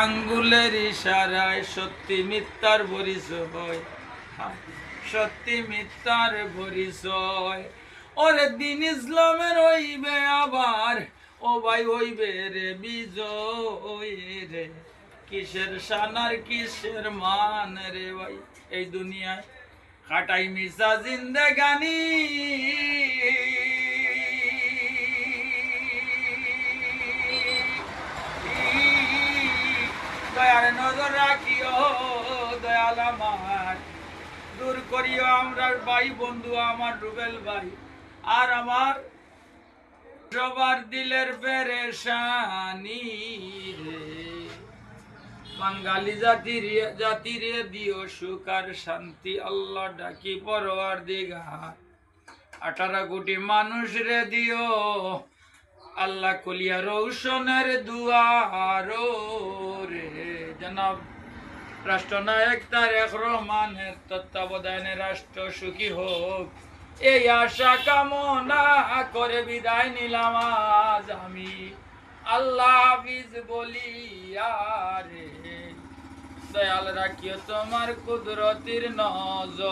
আঙ্গুলের ইশারায় সত্যি মিথ্যার পরিচয়, সত্যি মিথ্যার পরিচয়। ওরে দিন ইসলামের হইবে আবার, ও ভাই হইবে রে বিজয় রে। কিসের শানার কিসের মান রে ভাই, এই দুনিয়ায় খাটাই মিশা জিন্দেগানি। দয়ার নজর রাখিও দয়াল আমার, দূর করিও আমরা ভাই বন্ধু আমার রুবেল ভাই আর আমার সবার দিলের পেরেশানি রে। বাঙালি জাতির দিও সুখ আর শান্তি, আল্লাহ ডাকি পরওয়ারদিগার। 18 কোটি মানুষ রে দিও আল্লাহ কলিয়া রৌশনের দুয়ার রে। জনাব রাষ্ট্রনায়ক তারেক রহমানের তত্ত্বাবধানে রাষ্ট্র সুখী হোক, এই আশা কামনা করে বিদায় নিলাম আজ আমি। আল্লাহ হাফিজ বলিয়া রে, দয়াল রাখিও তোমার কুদরতির নজর।